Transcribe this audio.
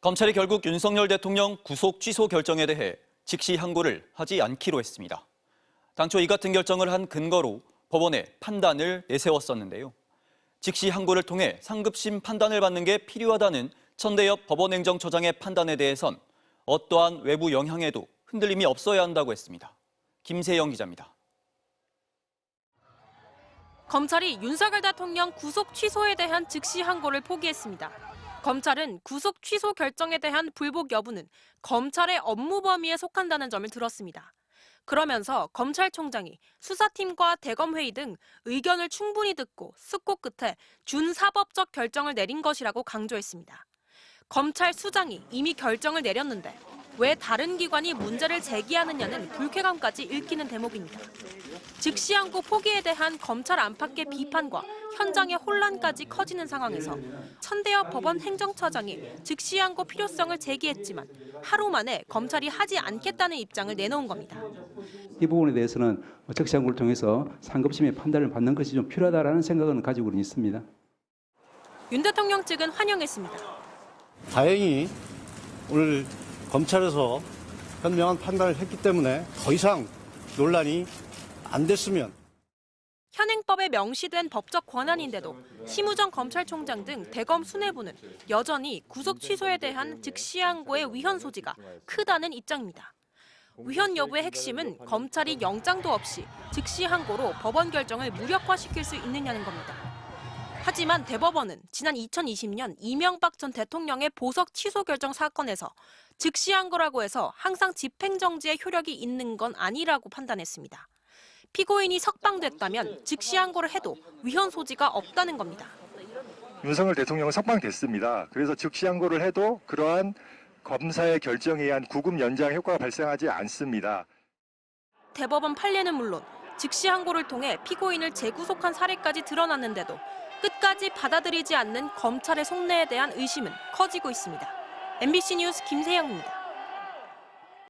검찰이 결국 윤석열 대통령 구속 취소 결정에 대해 즉시 항고를 하지 않기로 했습니다. 당초 이 같은 결정을 한 근거로 법원에 판단을 내세웠었는데요. 즉시 항고를 통해 상급심 판단을 받는 게 필요하다는 천대엽 법원행정처장의 판단에 대해선 어떠한 외부 영향에도 흔들림이 없어야 한다고 했습니다. 김세영 기자입니다. 검찰이 윤석열 대통령 구속 취소에 대한 즉시 항고를 포기했습니다. 검찰은 구속 취소 결정에 대한 불복 여부는 검찰의 업무 범위에 속한다는 점을 들었습니다. 그러면서 검찰총장이 수사팀과 대검회의 등 의견을 충분히 듣고 숙고 끝에 준사법적 결정을 내린 것이라고 강조했습니다. 검찰 수장이 이미 결정을 내렸는데 왜 다른 기관이 문제를 제기하느냐는 불쾌감까지 일깨는 대목입니다. 즉시 항고 포기에 대한 검찰 안팎의 비판과 현장의 혼란까지 커지는 상황에서 천대엽 법원 행정처장이 즉시 항고 필요성을 제기했지만 하루 만에 검찰이 하지 않겠다는 입장을 내놓은 겁니다. 이 부분에 대해서는 즉시 항고를 통해서 상급심의 판단을 받는 것이 좀 필요하다는 생각은 가지고는 있습니다. 윤 대통령 측은 환영했습니다. 다행히 오늘 검찰에서 현명한 판단을 했기 때문에 더 이상 논란이 안 됐으면. 현행법에 명시된 법적 권한인데도 심우정 검찰총장 등 대검 수뇌부는 여전히 구속 취소에 대한 즉시 항고의 위헌 소지가 크다는 입장입니다. 위헌 여부의 핵심은 검찰이 영장도 없이 즉시 항고로 법원 결정을 무력화시킬 수 있느냐는 겁니다. 하지만 대법원은 지난 2020년 이명박 전 대통령의 보석 취소 결정 사건에서 즉시 항고라고 해서 항상 집행정지의 효력이 있는 건 아니라고 판단했습니다. 피고인이 석방됐다면 즉시 항고를 해도 위헌 소지가 없다는 겁니다. 윤석열 대통령은 석방됐습니다. 그래서 즉시 항고를 해도 그러한 검사의 결정에 의한 구금 연장 효과가 발생하지 않습니다. 대법원 판례는 물론 즉시 항고를 통해 피고인을 재구속한 사례까지 드러났는데도 끝까지 받아들이지 않는 검찰의 속내에 대한 의심은 커지고 있습니다. MBC 뉴스 김세영입니다.